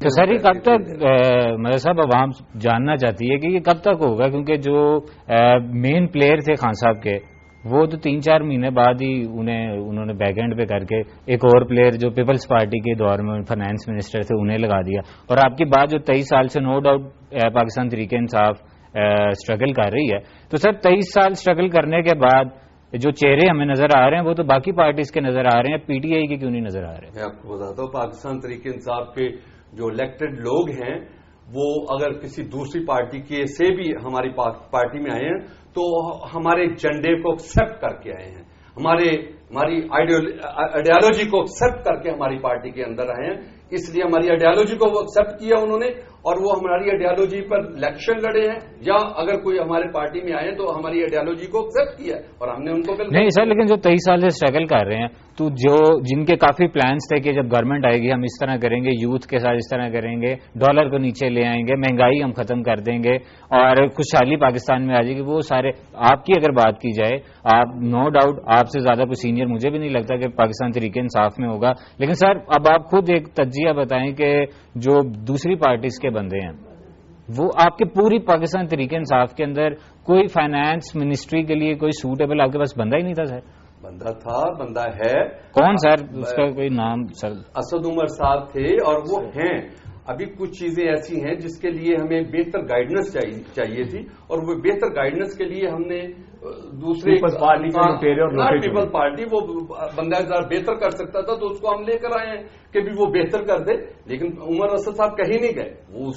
تو سر یہ کب تک مدر صاحب عوام جاننا چاہتی ہے کہ یہ کب تک ہوگا؟ کیونکہ جو مین پلیئر تھے خان صاحب کے وہ تو 3-4 مہینے بعد ہی انہوں نے بیک اینڈ پہ کر کے ایک اور پلیئر جو پیپلز پارٹی کے دور میں فائنانس منسٹر تھے انہیں لگا دیا. اور آپ کی بات جو 23 سال سے no doubt Pakistan Tehreek Insaf struggle کر رہی ہے، تو سر 23 سال اسٹرگل کرنے کے بعد جو چہرے ہمیں نظر آ رہے ہیں وہ تو باقی پارٹیز کے نظر آ رہے ہیں، پی ٹی آئی کے کیوں نہیں نظر آ رہے؟ میں آپ کو بتاتا ہوں، پاکستان تحریک انصاف کے جو الیکٹڈ لوگ ہیں وہ اگر کسی دوسری پارٹی کے سے بھی ہماری پارٹی میں آئے ہیں تو ہمارے جنڈے کو ایکسپٹ کر کے آئے ہیں، ہماری آئیڈیالوجی کو ایکسپٹ کر کے ہماری پارٹی کے اندر آئے ہیں. اس لیے ہماری آئیڈیالوجی کو وہ ایکسپٹ کیا انہوں نے، اور وہ ہماری آئیڈیالوجی پر الیکشن لڑے ہیں، یا اگر کوئی ہمارے پارٹی میں آئے تو ہماری آئیڈیالوجی کو ایکسپٹ کیا اور ہم نے ان کو نہیں سر. لیکن جو 23 سال سے اسٹرگل کر رہے ہیں تو جن کے کافی پلانس تھے کہ جب گورنمنٹ آئے گی ہم اس طرح کریں گے، یوتھ کے ساتھ اس طرح کریں گے، ڈالر کو نیچے لے آئیں گے، مہنگائی ہم ختم کر دیں گے اور خوشحالی پاکستان میں آ جائے گی، وہ سارے آپ کی اگر بات کی جائے، آپ نو ڈاؤٹ آپ سے زیادہ کوئی سینئر مجھے بھی نہیں لگتا کہ پاکستان تحریک انصاف میں ہوگا. لیکن سر اب آپ خود ایک تجزیہ بتائیں کہ جو دوسری پارٹیز کے بندے ہیں وہ آپ کے پوری پاکستان تحریک انصاف کے اندر کوئی فائنانس منسٹری کے لیے کوئی سوٹیبل آپ کے پاس بندہ ہی نہیں تھا؟ سر بندہ تھا، بندہ ہے. کون سر؟ اس کا کوئی نام؟ سر اسد عمر صاحب تھے اور وہ ہیں. ابھی کچھ چیزیں ایسی ہیں جس کے لیے ہمیں بہتر گائیڈنس چاہیے تھی، اور وہ بہتر گائیڈنس کے لیے ہم نے دوسرے پیپل پارٹی وہ بندہ ذرا بہتر کر سکتا تھا تو اس کو ہم لے کر آئے ہیں کہ بھی وہ بہتر کر دے. لیکن عمر اسد صاحب کہیں نہیں گئے، وہ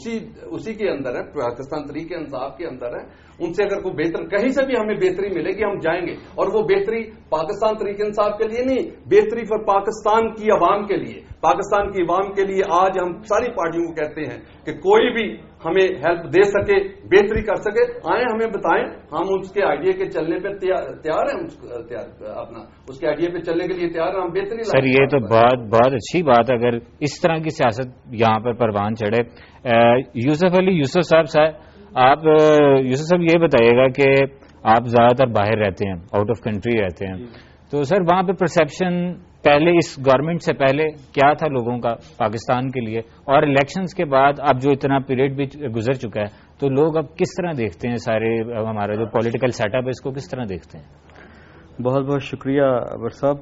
اسی کے اندر ہے، پاکستان تحریک انصاف کے اندر ہے. ان سے اگر کوئی بہتر کہیں سے بھی ہمیں بہتری ملے گی ہم جائیں گے، اور وہ بہتری پاکستان تحریک انصاف کے لیے نہیں، بہتری فار پاکستان کی عوام کے لیے. پاکستان کی عوام کے لیے آج ہم ساری پارٹیوں کو کہتے ہیں کہ کوئی بھی ہمیں ہیلپ دے سکے، بہتری کر سکے، آئیں ہمیں بتائیں، ہم اس کے آئیڈیا کے چلنے پہ تیار ہیں، اپنا اس کے آئیڈیا پہ چلنے کے لیے تیار ہیں. ہم بہتری سر یہ تو بہت اچھی بات ہے اگر اس طرح کی سیاست یہاں پر پروان چڑھے. یوسف علی یوسف صاحب آپ یوسف صاحب یہ بتائیے گا کہ آپ زیادہ تر باہر رہتے ہیں، آؤٹ آف کنٹری رہتے ہیں، تو سر وہاں پہ پرسیپشن پہلے اس گورنمنٹ سے پہلے کیا تھا لوگوں کا پاکستان کے لیے، اور الیکشنز کے بعد اب جو اتنا پیریڈ بھی گزر چکا ہے تو لوگ اب کس طرح دیکھتے ہیں سارے ہمارا جو پولیٹیکل سیٹ اپ ہے اس کو کس طرح دیکھتے ہیں؟ بہت بہت شکریہ عبر صاحب.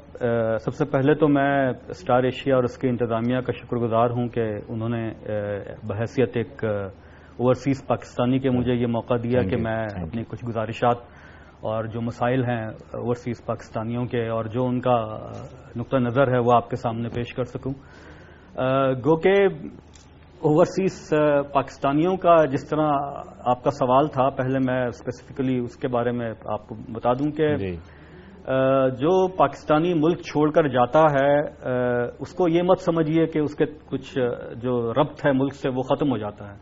سب سے پہلے تو میں اسٹار ایشیا اور اس کے انتظامیہ کا شکر گزار ہوں کہ انہوں نے بحیثیت ایک اوورسیز پاکستانی کے مجھے یہ موقع دیا کہ میں اپنی کچھ گزارشات اور جو مسائل ہیں اوورسیز پاکستانیوں کے اور جو ان کا نقطہ نظر ہے وہ آپ کے سامنے پیش کر سکوں. گو کہ اوورسیز پاکستانیوں کا جس طرح آپ کا سوال تھا، پہلے میں اسپیسیفکلی اس کے بارے میں آپ کو بتا دوں کہ جو پاکستانی ملک چھوڑ کر جاتا ہے اس کو یہ مت سمجھیے کہ اس کے کچھ جو ربط ہے ملک سے وہ ختم ہو جاتا ہے،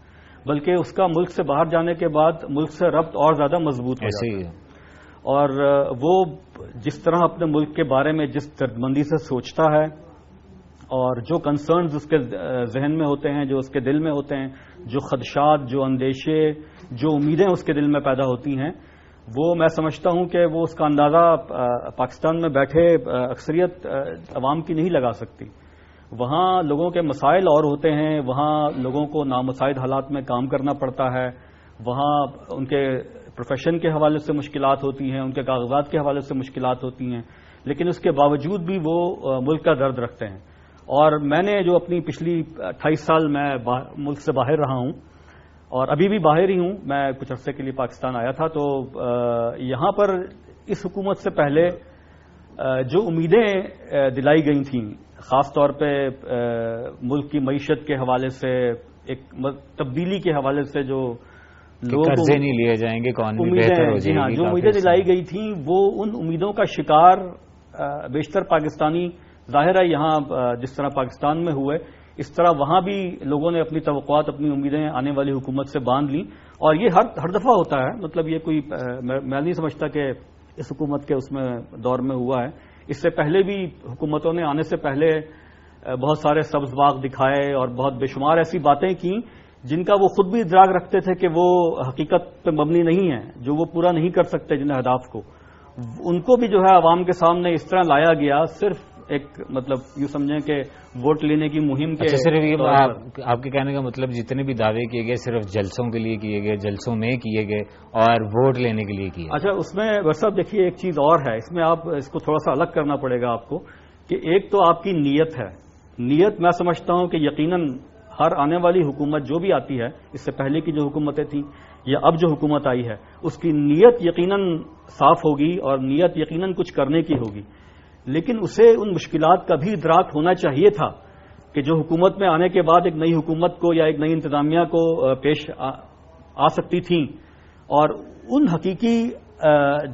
بلکہ اس کا ملک سے باہر جانے کے بعد ملک سے ربط اور زیادہ مضبوط ہو جاتا ہے. اور وہ جس طرح اپنے ملک کے بارے میں جس دردمندی سے سوچتا ہے اور جو کنسرنز اس کے ذہن میں ہوتے ہیں، جو اس کے دل میں ہوتے ہیں، جو خدشات، جو اندیشے، جو امیدیں اس کے دل میں پیدا ہوتی ہیں، وہ میں سمجھتا ہوں کہ وہ اس کا اندازہ پاکستان میں بیٹھے اکثریت عوام کی نہیں لگا سکتی. وہاں لوگوں کے مسائل اور ہوتے ہیں، وہاں لوگوں کو نامساعد حالات میں کام کرنا پڑتا ہے، وہاں ان کے پروفیشن کے حوالے سے مشکلات ہوتی ہیں، ان کے کاغذات کے حوالے سے مشکلات ہوتی ہیں، لیکن اس کے باوجود بھی وہ ملک کا درد رکھتے ہیں. اور میں نے جو اپنی پچھلی 28 سال میں ملک سے باہر رہا ہوں اور ابھی بھی باہر ہی ہوں، میں کچھ عرصے کے لیے پاکستان آیا تھا، تو یہاں پر اس حکومت سے پہلے جو امیدیں دلائی گئی تھیں، خاص طور پہ ملک کی معیشت کے حوالے سے، ایک تبدیلی کے حوالے سے جو قرضے نہیں لیے جائیں گے، بہتر ہو جائے گی، جو امیدیں دلائی گئی تھیں وہ ان امیدوں کا شکار بیشتر پاکستانی ظاہر ہے یہاں جس طرح پاکستان میں ہوئے اس طرح وہاں بھی لوگوں نے اپنی توقعات، اپنی امیدیں آنے والی حکومت سے باندھ لیں. اور یہ ہر دفعہ ہوتا ہے، مطلب یہ کوئی میں نہیں سمجھتا کہ اس حکومت کے اس میں دور میں ہوا ہے. اس سے پہلے بھی حکومتوں نے آنے سے پہلے بہت سارے سبز باغ دکھائے اور بہت بے شمار ایسی باتیں کی جن کا وہ خود بھی ادراک رکھتے تھے کہ وہ حقیقت پہ مبنی نہیں ہے، جو وہ پورا نہیں کر سکتے جن اہداف کو. ان کو بھی جو ہے عوام کے سامنے اس طرح لایا گیا صرف ایک مطلب یوں سمجھیں کہ ووٹ لینے کی مہم کے صرف یہ آپ کے کہنے کا مطلب جتنے بھی دعوے کیے گئے صرف جلسوں کے لیے کیے گئے، جلسوں میں کیے گئے اور ووٹ لینے کے لیے کیے؟ اچھا، اس میں صاحب دیکھیے ایک چیز اور ہے، اس میں آپ اس کو تھوڑا سا الگ کرنا پڑے گا آپ کو، کہ ایک تو آپ کی نیت ہے. نیت میں سمجھتا ہوں کہ یقیناً ہر آنے والی حکومت جو بھی آتی ہے، اس سے پہلے کی جو حکومتیں تھیں یا اب جو حکومت آئی ہے، اس کی نیت یقیناً صاف ہوگی اور نیت یقیناً کچھ کرنے کی ہوگی، لیکن اسے ان مشکلات کا بھی ادراک ہونا چاہیے تھا کہ جو حکومت میں آنے کے بعد ایک نئی حکومت کو یا ایک نئی انتظامیہ کو پیش آ سکتی تھیں، اور ان حقیقی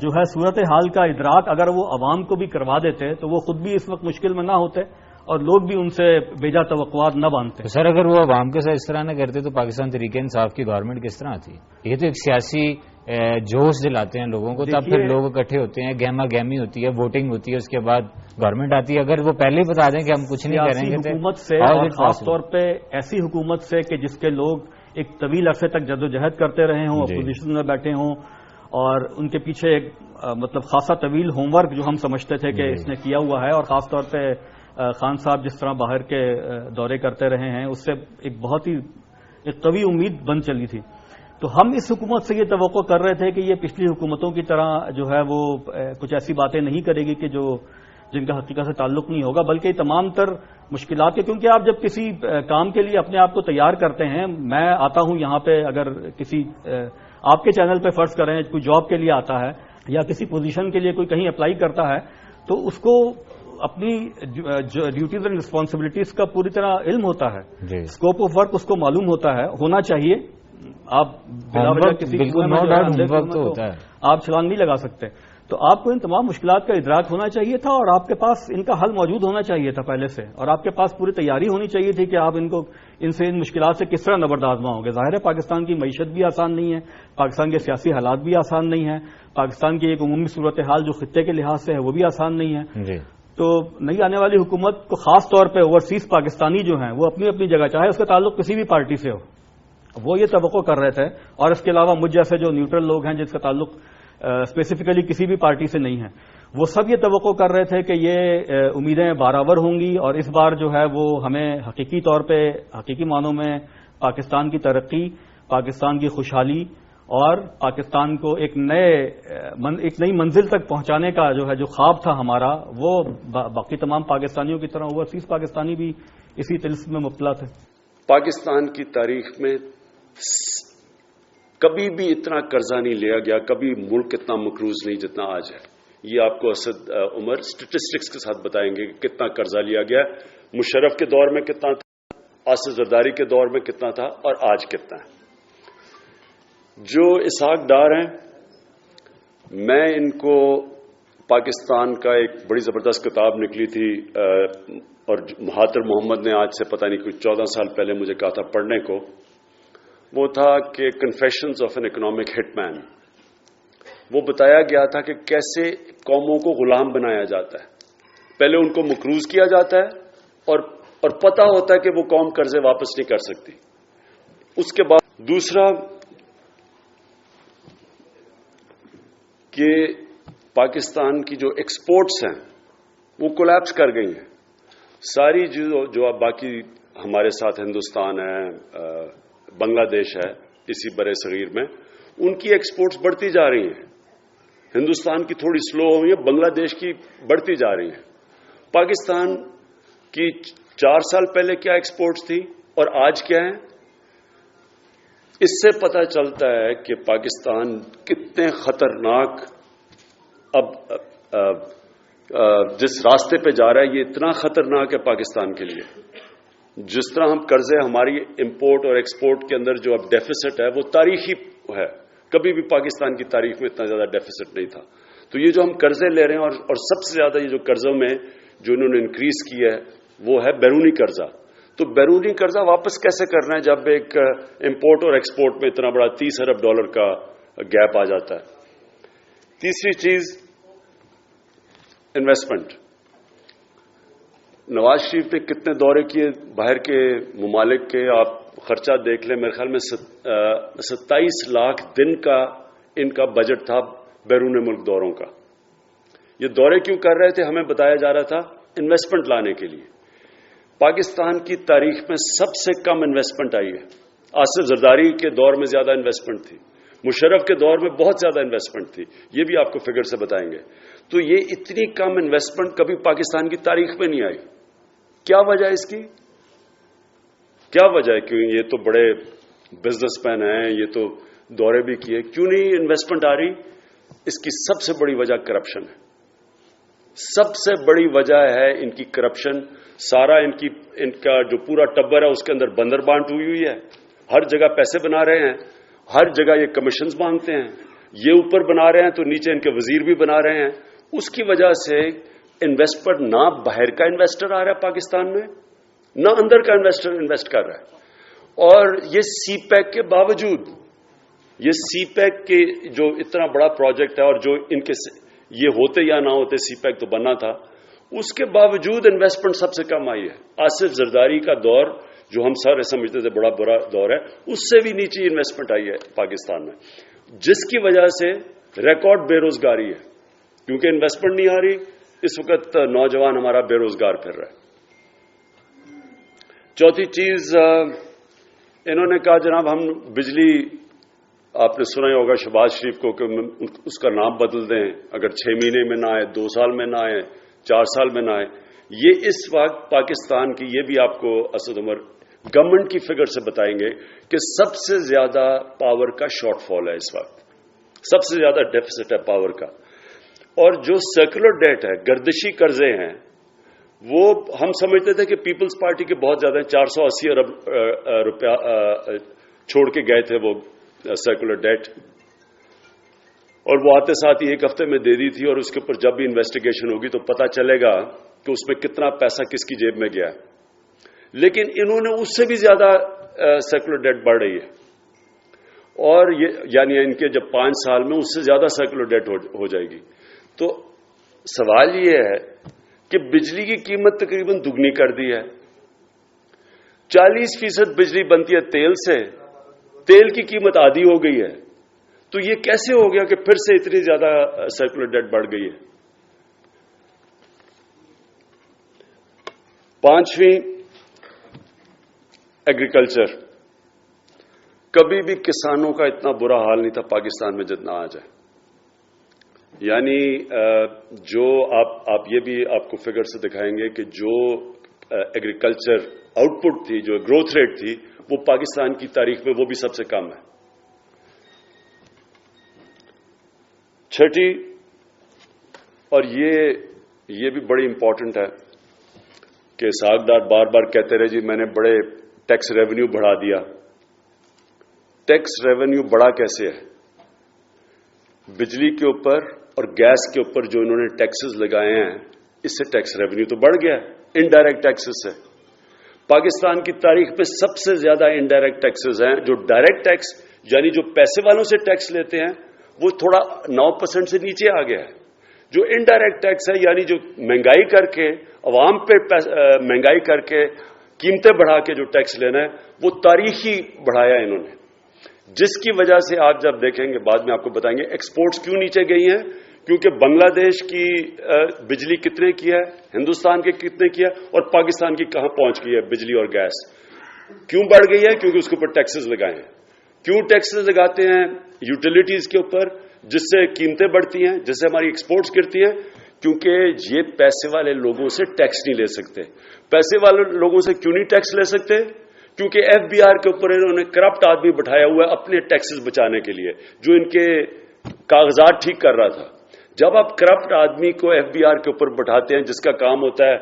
جو ہے صورتحال کا ادراک اگر وہ عوام کو بھی کروا دیتے تو وہ خود بھی اس وقت مشکل میں نہ ہوتے اور لوگ بھی ان سے بیجا توقعات نہ باندھتے. سر اگر وہ عوام کے ساتھ اس طرح نہ کرتے تو پاکستان تحریک انصاف کی گورنمنٹ کس طرح آتی؟ یہ تو ایک سیاسی جوش دلاتے ہیں لوگوں کو، تب پھر لوگ اکٹھے ہوتے ہیں، گہما گہمی ہوتی ہے، ووٹنگ ہوتی ہے، اس کے بعد گورنمنٹ آتی ہے. اگر وہ پہلے ہی بتا دیں کہ ہم کچھ نہیں کریں گے حکومت سے، اور خاص طور پہ ایسی حکومت سے کہ جس کے لوگ ایک طویل عرصے تک جدوجہد کرتے رہے ہوں، اپوزیشن میں بیٹھے ہوں، اور ان کے پیچھے ایک مطلب خاصا طویل ہوم ورک جو ہم سمجھتے تھے کہ اس نے کیا ہوا ہے، اور خاص طور پہ خان صاحب جس طرح باہر کے دورے کرتے رہے ہیں، اس سے ایک بہت ہی ایک قوی امید بن چلی تھی. تو ہم اس حکومت سے یہ توقع کر رہے تھے کہ یہ پچھلی حکومتوں کی طرح جو ہے وہ کچھ ایسی باتیں نہیں کرے گی کہ جن کا حقیقت سے تعلق نہیں ہوگا، بلکہ تمام تر مشکلات کے، کیونکہ آپ جب کسی کام کے لیے اپنے آپ کو تیار کرتے ہیں، میں آتا ہوں یہاں پہ، اگر کسی آپ کے چینل پہ فرض کریں کوئی جاب کے لیے آتا ہے یا کسی پوزیشن کے لیے کوئی کہیں اپلائی کرتا ہے، تو اس کو اپنی ڈیوٹیز اینڈ رسپانسبلٹیز کا پوری طرح علم ہوتا ہے، اسکوپ آف ورک اس کو معلوم ہوتا ہے، ہونا چاہیے. آپ بلا وجہ کسی آپ چھلانگ نہیں لگا سکتے. تو آپ کو ان تمام مشکلات کا ادراک ہونا چاہیے تھا، اور آپ کے پاس ان کا حل موجود ہونا چاہیے تھا پہلے سے، اور آپ کے پاس پوری تیاری ہونی چاہیے تھی کہ آپ ان مشکلات سے کس طرح نبرد آزما ہوں گے. ظاہر ہے پاکستان کی معیشت بھی آسان نہیں ہے، پاکستان کے سیاسی حالات بھی آسان نہیں ہیں، پاکستان کی ایک عمومی صورتحال جو خطے کے لحاظ سے ہے وہ بھی آسان نہیں ہے. تو نئی آنے والی حکومت کو خاص طور پہ اوورسیز پاکستانی جو ہیں وہ اپنی اپنی جگہ، چاہے اس کا تعلق کسی بھی پارٹی سے ہو، وہ یہ توقع کر رہے تھے، اور اس کے علاوہ مجھ جیسے جو نیوٹرل لوگ ہیں جس کا تعلق اسپیسیفکلی کسی بھی پارٹی سے نہیں ہے، وہ سب یہ توقع کر رہے تھے کہ یہ امیدیں برابر ہوں گی، اور اس بار جو ہے وہ ہمیں حقیقی طور پہ، حقیقی معنوں میں پاکستان کی ترقی، پاکستان کی خوشحالی اور پاکستان کو ایک نئی منزل تک پہنچانے کا جو خواب تھا ہمارا، وہ باقی تمام پاکستانیوں کی طرح اوورسیز پاکستانی بھی اسی طلسم میں مبتلا تھے. پاکستان کی تاریخ میں کبھی بھی اتنا قرضہ نہیں لیا گیا، کبھی ملک اتنا مقروض نہیں جتنا آج ہے. یہ آپ کو اسد عمر اسٹیٹسٹکس کے ساتھ بتائیں گے کہ کتنا قرضہ لیا گیا، مشرف کے دور میں کتنا تھا، آصف زرداری کے دور میں کتنا تھا، اور آج کتنا ہے. جو اسحاق ڈار ہیں، میں ان کو پاکستان کا ایک بڑی زبردست کتاب نکلی تھی، اور مہاتر محمد نے آج سے پتہ نہیں کوئی 14 سال پہلے مجھے کہا تھا پڑھنے کو، وہ تھا کہ کنفیشنز آف این اکنامک ہٹ مین. وہ بتایا گیا تھا کہ کیسے قوموں کو غلام بنایا جاتا ہے. پہلے ان کو مقروض کیا جاتا ہے اور پتہ ہوتا ہے کہ وہ قوم قرضے واپس نہیں کر سکتی. اس کے بعد دوسرا کہ پاکستان کی جو ایکسپورٹس ہیں وہ کولیپس کر گئی ہیں. ساری جو اب باقی ہمارے ساتھ ہندوستان ہے، بنگلہ دیش ہے اسی برِ صغیر میں، ان کی ایکسپورٹس بڑھتی جا رہی ہیں. ہندوستان کی تھوڑی سلو ہوئی ہے، بنگلہ دیش کی بڑھتی جا رہی ہیں. پاکستان کی 4 سال پہلے کیا ایکسپورٹس تھی اور آج کیا ہے، اس سے پتہ چلتا ہے کہ پاکستان کتنے خطرناک اب جس راستے پہ جا رہا ہے یہ اتنا خطرناک ہے پاکستان کے لیے. جس طرح ہم قرضے، ہماری امپورٹ اور ایکسپورٹ کے اندر جو اب ڈیفیسٹ ہے وہ تاریخی ہے، کبھی بھی پاکستان کی تاریخ میں اتنا زیادہ ڈیفیسٹ نہیں تھا. تو یہ جو ہم قرضے لے رہے ہیں اور سب سے زیادہ یہ جو قرضوں میں جو انہوں نے انکریز کیا ہے وہ ہے بیرونی قرضہ. تو بیرونی قرضہ واپس کیسے کرنا ہے جب ایک امپورٹ اور ایکسپورٹ میں اتنا بڑا $30 ارب کا گیپ آ جاتا ہے. تیسری چیز انویسٹمنٹ. نواز شریف نے کتنے دورے کیے باہر کے ممالک کے، آپ خرچہ دیکھ لیں، میرے خیال میں 27 لاکھ دن کا ان کا بجٹ تھا بیرون ملک دوروں کا. یہ دورے کیوں کر رہے تھے؟ ہمیں بتایا جا رہا تھا انویسٹمنٹ لانے کے لیے پاکستان کی تاریخ میں سب سے کم انویسٹمنٹ آئی ہے. آصف زرداری کے دور میں زیادہ انویسٹمنٹ تھی, مشرف کے دور میں بہت زیادہ انویسٹمنٹ تھی, یہ بھی آپ کو فگر سے بتائیں گے. تو یہ اتنی کم انویسٹمنٹ کبھی پاکستان کی تاریخ میں نہیں آئی. کیا وجہ ہے اس کی؟ کیا وجہ ہے؟ کیوں یہ تو بڑے بزنس مین ہیں, یہ تو دورے بھی کیے, کیوں نہیں انویسٹمنٹ آ رہی؟ اس کی سب سے بڑی وجہ کرپشن ہے. سب سے بڑی وجہ ہے ان کی کرپشن. سارا ان کا جو پورا ٹبر ہے اس کے اندر بندر بانٹ ہوئی ہے. ہر جگہ پیسے بنا رہے ہیں, ہر جگہ یہ کمیشنز مانگتے ہیں, یہ اوپر بنا رہے ہیں تو نیچے ان کے وزیر بھی بنا رہے ہیں. اس کی وجہ سے انویسٹمنٹ نہ باہر کا انویسٹر آ رہا ہے پاکستان میں, نہ اندر کا انویسٹر انویسٹ کر رہا ہے. اور یہ سی پیک کے باوجود, یہ سی پیک کے جو اتنا بڑا پروجیکٹ ہے اور جو ان کے یہ ہوتے یا نہ ہوتے, سی پیک تو بننا تھا, اس کے باوجود انویسٹمنٹ سب سے کم آئی ہے. آصف زرداری کا دور جو ہم سارے سمجھتے تھے بڑا برا دور ہے, اس سے بھی نیچی انویسٹمنٹ آئی ہے پاکستان میں, جس کی وجہ سے ریکارڈ بے روزگاری ہے. کیونکہ انویسٹمنٹ نہیں آ رہی, اس وقت نوجوان ہمارا بے روزگار پھر رہا ہے. چوتھی چیز انہوں نے کہا جناب ہم بجلی, آپ نے سنا ہی ہوگا شہباز شریف کو کہ اس کا نام بدل دیں, اگر 6 مہینے میں نہ آئے, 2 سال میں نہ آئے, 4 سال میں نہ آئے. یہ اس وقت پاکستان کی, یہ بھی آپ کو اسد عمر گورنمنٹ کی فگر سے بتائیں گے کہ سب سے زیادہ پاور کا شارٹ فال ہے اس وقت, سب سے زیادہ ڈیفیسٹ ہے پاور کا. اور جو سرکولر ڈیٹ ہے, گردشی قرضے ہیں, وہ ہم سمجھتے تھے کہ پیپلز پارٹی کے بہت زیادہ ہیں, 480 ارب روپیہ چھوڑ کے گئے تھے وہ سرکولر ڈیٹ, اور وہ آتے ساتھ ہی 1 ہفتے میں دے دی تھی. اور اس کے اوپر جب بھی انویسٹیگیشن ہوگی تو پتہ چلے گا کہ اس میں کتنا پیسہ کس کی جیب میں گیا. لیکن انہوں نے اس سے بھی زیادہ سرکولر ڈیٹ بڑھ رہی ہے, اور یہ یعنی ان کے جب 5 سال میں اس سے زیادہ سرکولر ڈیٹ ہو جائے گی. تو سوال یہ ہے کہ بجلی کی قیمت تقریباً دگنی کر دی ہے. 40% بجلی بنتی ہے تیل سے, تیل کی قیمت آدھی ہو گئی ہے. تو یہ کیسے ہو گیا کہ پھر سے اتنی زیادہ سرکولر ڈیٹ بڑھ گئی ہے؟ 5ویں ایگریکلچر. کبھی بھی کسانوں کا اتنا برا حال نہیں تھا پاکستان میں جتنا آج ہے. یعنی جو آپ یہ بھی آپ کو فگر سے دکھائیں گے کہ جو ایگریکلچر آؤٹ پٹ تھی, جو گروتھ ریٹ تھی, وہ پاکستان کی تاریخ میں وہ بھی سب سے کم ہے. 6ٹھی, اور یہ بھی بڑی امپورٹنٹ ہے کہ ساگدار بار بار کہتے رہے جی میں نے بڑے ٹیکس ریونیو بڑھا دیا. ٹیکس ریونیو بڑھا کیسے ہے؟ بجلی کے اوپر اور گیس کے اوپر جو انہوں نے ٹیکسز لگائے ہیں, اس سے ٹیکس ریونیو تو بڑھ گیا ہے انڈائریکٹ ٹیکسز سے. پاکستان کی تاریخ میں سب سے زیادہ انڈائریکٹ ٹیکسز ہیں. جو ڈائریکٹ ٹیکس یعنی جو پیسے والوں سے ٹیکس لیتے ہیں وہ تھوڑا 9% سے نیچے آ گیا ہے. جو انڈائریکٹ ٹیکس ہے یعنی جو مہنگائی کر کے عوام پہ مہنگائی کر کے قیمتیں بڑھا کے جو ٹیکس لینا ہے, وہ تاریخی بڑھایا انہوں نے, جس کی وجہ سے آپ جب دیکھیں گے بعد میں آپ کو بتائیں گے ایکسپورٹس کیوں نیچے گئی ہیں. کیونکہ بنگلہ دیش کی بجلی کتنے کی ہے, ہندوستان کے کتنے کی ہے, اور پاکستان کی کہاں پہنچ گئی ہے بجلی اور گیس. کیوں بڑھ گئی ہے؟ کیونکہ اس کے اوپر ٹیکسز لگائے ہیں. کیوں ٹیکسز لگاتے ہیں؟ یوٹیلیٹیز کے اوپر, جس سے قیمتیں بڑھتی ہیں, جس سے ہماری ایکسپورٹس گرتی ہیں. کیونکہ یہ پیسے والے لوگوں سے ٹیکس نہیں لے سکتے. پیسے والے لوگوں سے کیوں نہیں ٹیکس لے سکتے؟ کیونکہ FBR کے اوپر انہوں نے کرپٹ آدمی بٹھایا ہوا ہے اپنے ٹیکسز بچانے کے لیے, جو ان کے کاغذات ٹھیک کر رہا تھا. جب آپ کرپٹ آدمی کو FBR کے اوپر بٹھاتے ہیں جس کا کام ہوتا ہے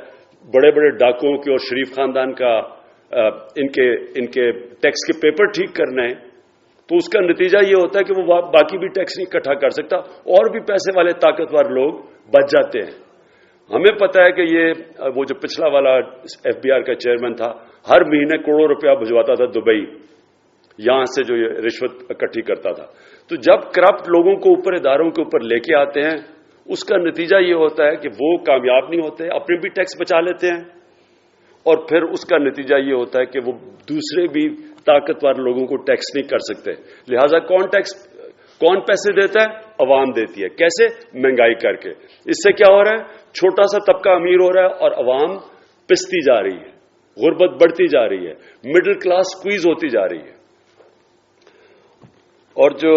بڑے بڑے ڈاکوؤں کے اور شریف خاندان کا ان کے ٹیکس کے پیپر ٹھیک کرنا ہے, تو اس کا نتیجہ یہ ہوتا ہے کہ وہ باقی بھی ٹیکس نہیں اکٹھا کر سکتا, اور بھی پیسے والے طاقتور لوگ بچ جاتے ہیں. ہمیں پتا ہے کہ یہ وہ جو پچھلا والا FBR کا چیئرمین تھا, ہر مہینے کروڑوں روپیہ بھجواتا تھا دبئی, یہاں سے جو یہ رشوت اکٹھی کرتا تھا. تو جب کرپٹ لوگوں کو اوپر اداروں کے اوپر لے کے آتے ہیں, اس کا نتیجہ یہ ہوتا ہے کہ وہ کامیاب نہیں ہوتے, اپنے بھی ٹیکس بچا لیتے ہیں, اور پھر اس کا نتیجہ یہ ہوتا ہے کہ وہ دوسرے بھی طاقتور لوگوں کو ٹیکس نہیں کر سکتے. لہذا کون ٹیکس کون پیسے دیتا ہے؟ عوام دیتی ہے. کیسے؟ مہنگائی کر کے. اس سے کیا ہو رہا ہے؟ چھوٹا سا طبقہ امیر ہو رہا ہے اور عوام پستی جا رہی ہے, غربت بڑھتی جا رہی ہے, مڈل کلاس سکویز ہوتی جا رہی ہے. اور جو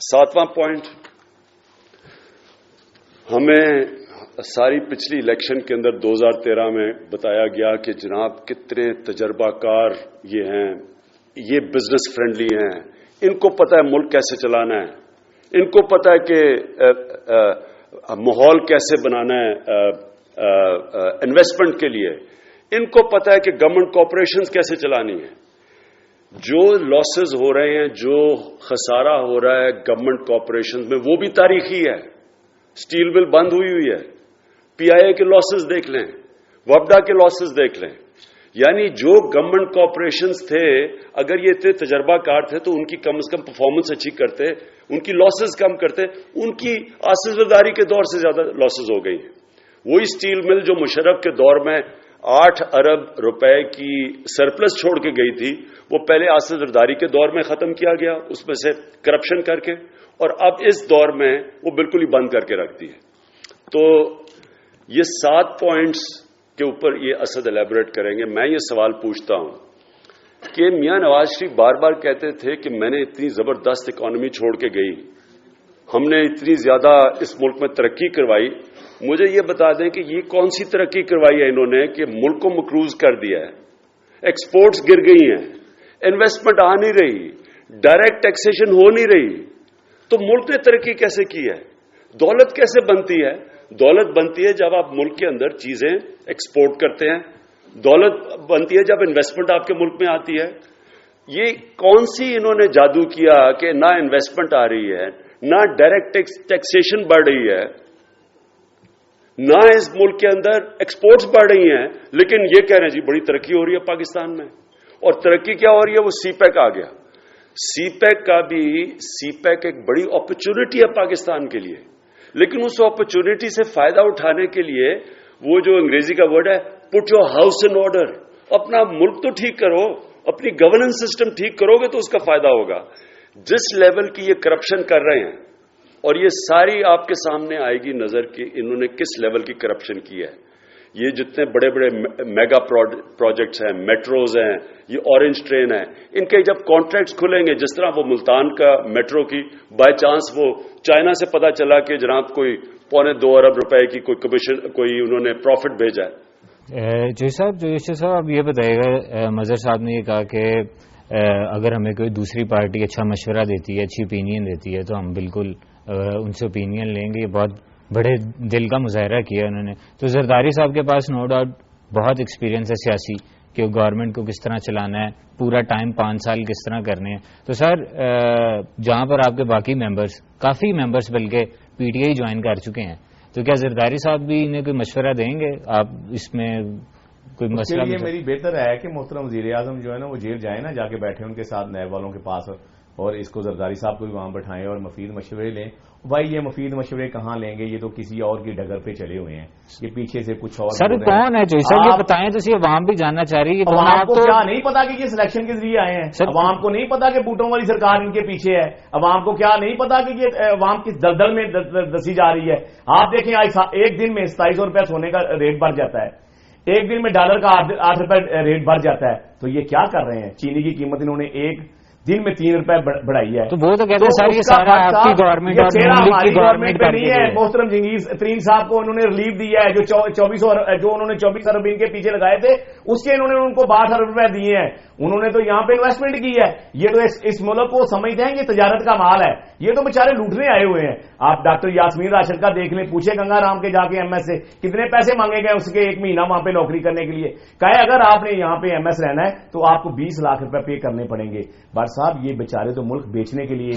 7واں پوائنٹ, ہمیں ساری پچھلی الیکشن کے اندر 2013 میں بتایا گیا کہ جناب کتنے تجربہ کار یہ ہیں, یہ بزنس فرینڈلی ہیں, ان کو پتہ ہے ملک کیسے چلانا ہے, ان کو پتہ ہے کہ ماحول کیسے بنانا ہے انویسٹمنٹ کے لیے, ان کو پتہ ہے کہ گورنمنٹ کارپوریشنز کیسے چلانی ہے. جو لاسز ہو رہے ہیں, جو خسارہ ہو رہا ہے گورنمنٹ کارپوریشنز میں, وہ بھی تاریخی ہے. اسٹیل مل بند ہوئی ہے, پی آئی اے کے لاسز دیکھ لیں, وپڈا کے لاسز دیکھ لیں. یعنی جو گورنمنٹ کارپوریشنز تھے, اگر یہ اتنے تجربہ کار تھے تو ان کی کم از کم پرفارمنس اچھی کرتے, ان کی لاسز کم کرتے. ان کی آصف زرداری کے دور سے زیادہ لاسز ہو گئی ہیں. وہی اسٹیل مل جو مشرف کے دور میں 8 ارب روپے کی سرپلس چھوڑ کے گئی تھی, وہ پہلے آصف زرداری کے دور میں ختم کیا گیا, اس میں سے کرپشن کر کے, اور اب اس دور میں وہ بالکل ہی بند کر کے رکھ دی ہے. تو یہ 7 پوائنٹس کے اوپر یہ اسد الیبوریٹ کریں گے. میں یہ سوال پوچھتا ہوں کہ میاں نواز شریف بار بار کہتے تھے کہ میں نے اتنی زبردست اکانومی چھوڑ کے گئی, ہم نے اتنی زیادہ اس ملک میں ترقی کروائی. مجھے یہ بتا دیں کہ یہ کون سی ترقی کروائی ہے انہوں نے کہ ملک کو مقروض کر دیا ہے, ایکسپورٹس گر گئی ہیں, انویسٹمنٹ آ نہیں رہی, ڈائریکٹ ٹیکسیشن ہو نہیں رہی. تو ملک نے ترقی کیسے کی ہے؟ دولت کیسے بنتی ہے؟ دولت بنتی ہے جب آپ ملک کے اندر چیزیں ایکسپورٹ کرتے ہیں, دولت بنتی ہے جب انویسٹمنٹ آپ کے ملک میں آتی ہے. یہ کون سی انہوں نے جادو کیا کہ نہ انویسٹمنٹ آ رہی ہے, نہ ڈائریکٹ ٹیکسیشن بڑھ رہی ہے, نہ اس ملک کے اندر ایکسپورٹس بڑھ رہی ہیں, لیکن یہ کہہ رہے ہیں جی بڑی ترقی ہو رہی ہے پاکستان میں. اور ترقی کیا ہو رہی ہے؟ وہ سی پیک آ گیا. سی پیک کا بھی, سی پیک ایک بڑی اپرچونٹی ہے پاکستان کے لیے, لیکن اس اپرچونٹی سے فائدہ اٹھانے کے لیے وہ جو انگریزی کا ورڈ ہے put your house in order, اپنا ملک تو ٹھیک کرو, اپنی گورننس سسٹم ٹھیک کرو گے تو اس کا فائدہ ہوگا. جس لیول کی یہ کرپشن کر رہے ہیں, اور یہ ساری آپ کے سامنے آئے گی نظر کہ انہوں نے کس لیول کی کرپشن کی ہے. یہ جتنے بڑے بڑے میگا پروجیکٹس ہیں, میٹروز ہیں, یہ اورنج ٹرین ہے, ان کے جب کانٹریکٹس کھلیں گے, جس طرح وہ ملتان کا میٹرو کی بائی چانس وہ چائنا سے پتا چلا کہ جناب کوئی 2.25 ارب روپے کی کوئی کمیشن, کوئی انہوں نے پروفٹ بھیجا ہے. جوشی صاحب اب یہ بتائیے گا, مظہر صاحب نے یہ کہا کہ اگر ہمیں کوئی دوسری پارٹی اچھا مشورہ دیتی ہے, اچھی اوپینین دیتی ہے, تو ہم بالکل ان سے اوپینین لیں گے. یہ بہت بڑے دل کا مظاہرہ کیا انہوں نے. تو زرداری صاحب کے پاس نو ڈاؤٹ بہت ایکسپیرینس ہے سیاسی, کہ گورنمنٹ کو کس طرح چلانا ہے, پورا ٹائم 5 سال کس طرح کرنے ہیں. تو سر جہاں پر آپ کے باقی ممبرس, کافی ممبرس بلکہ پی ٹی آئی جوائن کر چکے ہیں, تو کیا زرداری صاحب بھی انہیں کوئی مشورہ دیں گے؟ آپ اس میں کوئی مسئلہ؟ یہ میری بہتر ہے کہ محترم وزیر اعظم جو ہے نا وہ جیل جائیں نا, جا کے بیٹھے ان کے ساتھ نیب والوں کے پاس, اور اس کو زرداری صاحب کو بھی وہاں بٹھائیں اور مفید مشورے لیں. بھائی یہ مفید مشورے کہاں لیں گے؟ یہ تو کسی اور کی ڈگر پہ چلے ہوئے ہیں, یہ پیچھے سے کچھ اور. سر کون ہے جو سر یہ بتائیں تو صرف عوام بھی جاننا چاہ رہی ہے. عوام کو کیا نہیں پتا کہ یہ سلیکشن کے ذریعے آئے ہیں؟ عوام کو نہیں پتا کہ بوٹوں والی سرکار ان کے پیچھے ہے؟ عوام کو کیا نہیں پتا کہ یہ عوام کی دلدل میں دسی جا رہی ہے؟ آپ دیکھیں ایک دن میں 2700 روپے سونے کا ریٹ بڑھ جاتا ہے, ایک دن میں ڈالر کا 8 روپے ریٹ بڑھ جاتا ہے. تو یہ کیا کر رہے ہیں؟ چینی کی قیمت انہوں نے ایک دن میں 3 روپے بڑھائی ہے. تو وہ تو کہتے ہیں سر یہ سارا آپ کی گورنمنٹ اور ہماری گورنمنٹ پہ نہیں ہے. محترم جنگیز ترین صاحب کو انہوں نے ریلیف دیا ہے, جو 24 ارب ان کے پیچھے لگائے تھے اس کے انہوں نے ان کو 62 ارب روپے دیے ہیں. انہوں نے تو یہاں پہ انویسٹمنٹ کی ہے. یہ تو اس ملک کو سمجھتے ہیں کہ تجارت کا مال ہے, یہ تو بیچارے لوٹنے آئے ہوئے ہیں. آپ ڈاکٹر یاسمین راشد کا دیکھ لیں, پوچھے گنگا رام کے جا کے ایم ایس سے کتنے پیسے مانگے گئے اس کے 1 مہینہ وہاں پہ نوکری کرنے کے لیے. کہے اگر آپ نے یہاں پہ ایم ایس رہنا ہے تو آپ کو 20 لاکھ روپے پے کرنے پڑیں گے. بٹ صاحب یہ بیچارے تو ملک بیچنے کے لیے,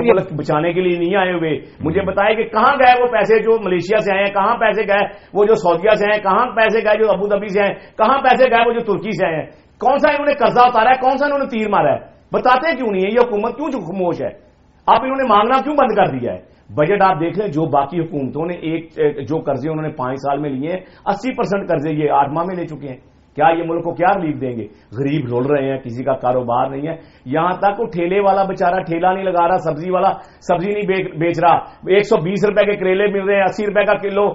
ملک بچانے کے لیے نہیں آئے ہوئے. مجھے بتائے کہ کہاں گئے وہ پیسے جو ملیشیا سے آئے ہیں, کہاں پیسے گئے وہ جو سعودیہ سے آئے ہیں, کہاں پیسے گئے جو ابو ظبی سے آئے ہیں, کہاں پیسے گئے وہ جو ترکی سے آئے ہیں. کون سا انہوں نے قرضہ اتارا ہے, کون سا انہوں نے تیر مارا ہے؟ بتاتے کیوں نہیں ہے؟ یہ حکومت کیوں خاموش ہے؟ آپ انہوں نے مانگنا کیوں بند کر دیا ہے؟ بجٹ آپ دیکھ لیں, جو باقی حکومتوں نے جو قرضے انہوں نے 5 سال میں لیے ہیں, 80% قرضے یہ 8 ماہ میں لے چکے ہیں. کیا یہ ملک کو کیا ریلیف دیں گے؟ غریب رول رہے ہیں، کسی کا کاروبار نہیں ہے، یہاں تک وہ ٹھیلے والا بیچارہ ٹھیلا نہیں لگا رہا، سبزی والا سبزی نہیں بیچ رہا، 120 روپے کے کریلے مل رہے ہیں، 80 روپے کا کلو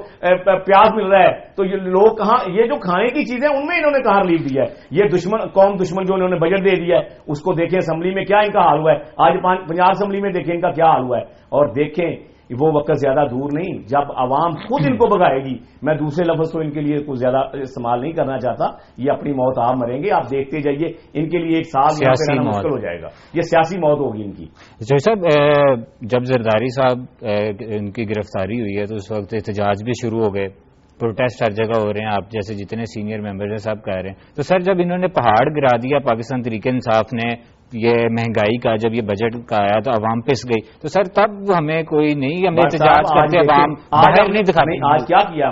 پیاز مل رہا ہے، تو یہ لوگ کہاں، یہ جو کھانے کی چیزیں ان میں انہوں نے کہاں ریلیف دیا ہے؟ یہ قوم دشمن جو انہوں نے بجٹ دے دیا ہے، اس کو دیکھیں اسمبلی میں کیا ان کا حال ہوا ہے، آج پنجاب اسمبلی میں دیکھیں ان کا کیا حال ہوا ہے، اور دیکھیں وہ وقت زیادہ دور نہیں جب عوام خود ان کو بگائے گی. میں دوسرے لفظ تو ان کے لیے کچھ زیادہ استعمال نہیں کرنا چاہتا. یہ اپنی موت آپ مریں گے, آپ دیکھتے جائیے, ان کے لیے ایک سال یہاں پہ رہنا مشکل ہو جائے گا. یہ سیاسی موت ہوگی ان کی. صاحب جب زرداری صاحب ان کی گرفتاری ہوئی ہے تو اس وقت احتجاج بھی شروع ہو گئے, پروٹیسٹ ہر جگہ ہو رہے ہیں, آپ جیسے جتنے سینئر ممبرز ہیں سب کہہ رہے ہیں. تو سر جب انہوں نے پہاڑ گرا دیا پاکستان تحریک انصاف نے, یہ مہنگائی کا جب یہ بجٹ کا آیا تو عوام پس گئی, تو سر تب ہمیں کوئی نہیں, ہمیں احتجاج کرتے عوام باہر نہیں دکھاتے. آج کیا کیا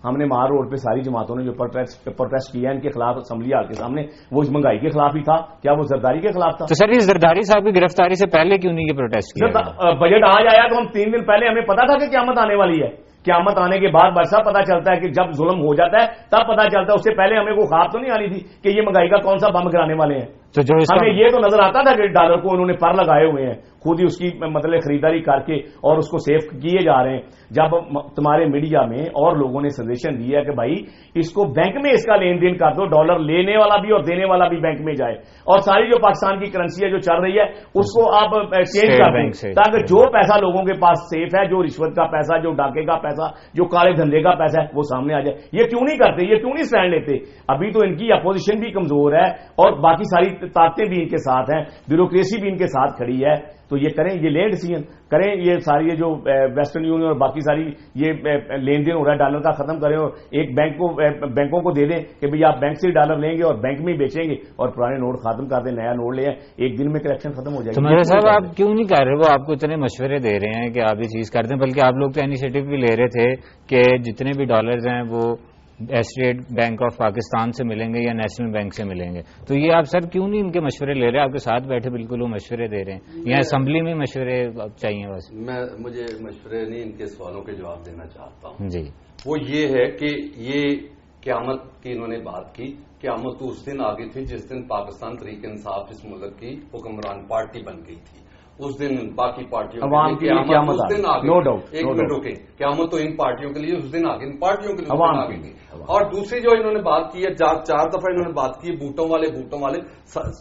ہم نے مہار روڈ پہ ساری جماعتوں نے جو پروٹیسٹ کیا ان کے خلاف اسمبلی ہال کے سامنے, وہ اس مہنگائی کے خلاف ہی تھا, کیا وہ زرداری کے خلاف تھا؟ تو سر یہ زرداری صاحب کی گرفتاری سے پہلے کیوں نہیں یہ پروٹیسٹ کیا؟ بجٹ آج آیا تو ہم 3 دن پہلے ہمیں پتا تھا کہ قیامت آنے والی ہے. قیامت آنے کے بعد بس پتا چلتا ہے کہ جب ظلم ہو جاتا ہے تب پتا چلتا ہے. اس سے پہلے ہمیں کوئی خواب تو نہیں آنی تھی کہ یہ مہنگائی کا کون سا بم گرانے والے ہیں. تو جو ہمیں یہ تو نظر آتا تھا کہ ڈالر کو انہوں نے پر لگائے ہوئے ہیں, خود ہی اس کی مطلب خریداری کر کے اور اس کو سیف کیے جا رہے ہیں. جب تمہارے میڈیا میں اور لوگوں نے سجیشن دیا کہ بھائی اس کو بینک میں اس کا لین دین کر دو, ڈالر لینے والا بھی اور دینے والا بھی بینک میں جائے, اور ساری جو پاکستان کی کرنسی ہے جو چل رہی ہے اس کو آپ چینج کر دیں تاکہ جو پیسہ لوگوں کے پاس سیف ہے, جو رشوت کا پیسہ, جو ڈاکے کا پیسہ, جو کالے دھندے کا پیسہ ہے وہ سامنے آ جائے. یہ کیوں نہیں کرتے, یہ کیوں نہیں اسٹینڈ لیتے؟ ابھی تو ان کی اپوزیشن بھی کمزور ہے اور باقی ساری طاقتیں بھی ان کے ساتھ ہیں, بیوروکریسی بھی ان کے ساتھ کھڑی ہے. تو یہ کریں, یہ لیں ڈیسیجن کریں, یہ ساری یہ جو ویسٹرن یونین اور باقی ساری یہ لین دین ہو رہا ہے ڈالر کا ختم کریں, اور ایک بینکوں کو دے دیں کہ بھئی آپ بینک سے ڈالر لیں گے اور بینک میں ہی بیچیں گے, اور پرانے نوٹ ختم کر دیں, نیا نوٹ لے آئیں, ایک دن میں کلیکشن ختم ہو جائے گا. تو صاحب آپ کیوں نہیں کر رہے, وہ آپ کو اتنے مشورے دے رہے ہیں کہ آپ یہ چیز کر دیں, بلکہ آپ لوگ تو انیشیٹو بھی لے رہے تھے کہ جتنے بھی ڈالرز ہیں وہ اسٹیٹ بینک آف پاکستان سے ملیں گے یا نیشنل بینک سے ملیں گے. تو یہ آپ سر کیوں نہیں ان کے مشورے لے رہے؟ آپ کے ساتھ بیٹھے بالکل وہ مشورے دے رہے ہیں, یا اسمبلی میں مشورے چاہیے؟ بس مجھے مشورے نہیں, ان کے سوالوں کے جواب دینا چاہتا ہوں. جی, وہ یہ ہے کہ یہ قیامت کی انہوں نے بات کی. قیامت تو اس دن آ گئی تھی جس دن پاکستان تحریک انصاف اس ملک کی حکمران پارٹی بن گئی تھی. اس دن باقی پارٹیوں عوام کے لیے قیامت آ گئی, نو ڈاؤٹ. ایک منٹ روکیں, قیامت تو ان پارٹیوں کے لیے اس دن آ گئی, ان پارٹیوں کے لیے آ گئی. اور دوسری جو انہوں نے بات کی ہے, 4 دفعہ انہوں نے بات کی بوٹوں والے.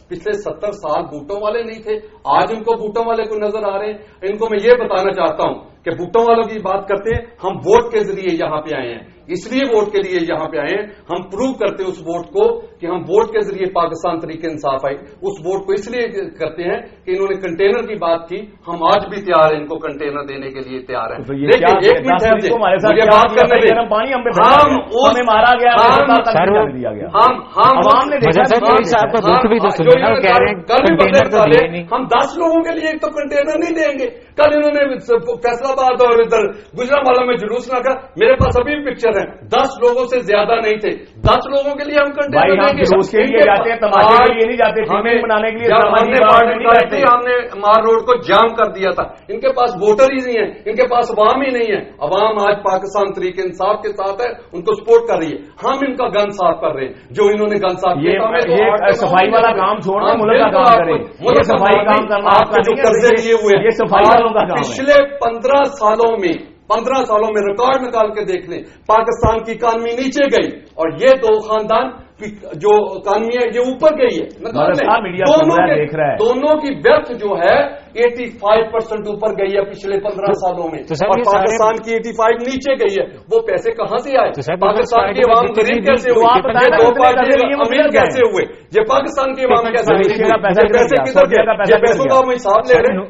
پچھلے 70 سال بوٹوں والے نہیں تھے, آج ان کو بوٹوں والے کو نظر آ رہے ہیں. ان کو میں یہ بتانا چاہتا ہوں کہ بوٹوں والوں کی بات کرتے ہیں, ہم ووٹ کے ذریعے یہاں پہ آئے ہیں, اس لیے ووٹ کے لیے یہاں پہ آئے ہیں. ہم پروو کرتے ہیں اس ووٹ کو کہ ہم ووٹ کے ذریعے پاکستان تحریک انصاف آئی. اس ووٹ کو اس لیے کرتے ہیں کہ انہوں نے کنٹینر کی بات کی, ہم آج بھی تیار ہیں ان کو کنٹینر دینے کے لیے تیار ہیں. لیکن ایک منٹ مجھے بات کرنے دیں. ہم 10 لوگوں کے لیے تو کنٹینر نہیں دیں گے. کل انہوں نے فیصلہ آباد اور ادھر گجرانوالہ میں جلوس نہ کر, میرے پاس ابھی پکچر ہے, 10 لوگوں سے زیادہ نہیں تھے. 10 لوگوں کے لیے ہم کنٹینر دیں گے. جلوس کے لیے جاتے ہیں, تماشے کے لیے نہیں جاتے, فلمیں بنانے کے لیے. ہم نے مار روڈ کو جام کر دیا تھا. ان کے پاس ووٹر ہی نہیں ہے, ان کے پاس عوام ہی نہیں ہے. عوام آج پاکستان تحریک انصاف کے ساتھ ہے, ان کو سپورٹ کر رہی ہے. ہم ان کا گن صاف کر رہے ہیں. جو انہوں نے گن صاف کیا, صفائی والا کام چھوڑنا, ملک کا کام کریں. یہ صفائی کام کرنا آپ کا جو قرضے لیے ہوئے, یہ صفائی والوں کا کام ہے. پچھلے 15 سالوں میں ریکارڈ نکال کے دیکھ لیں, پاکستان کی اکانومی نیچے گئی اور یہ 2 خاندان جو اکانومی ہے یہ اوپر گئی ہے. دونوں کی برتھ جو ہے 85% اوپر گئی ہے پچھلے 15 سالوں میں, اور پاکستان کی 85 نیچے گئی ہے. وہ پیسے کہاں سے آئے؟ پاکستان کے عوام غریب کیسے ہوئے؟ یہ 2 پارٹی امیر کیسے ہوئے؟ یہ پاکستان کے عوام کیسے ہوئے؟ پیسے کدھر گئے؟ پیسوں کا ہم حساب لے رہے ہیں.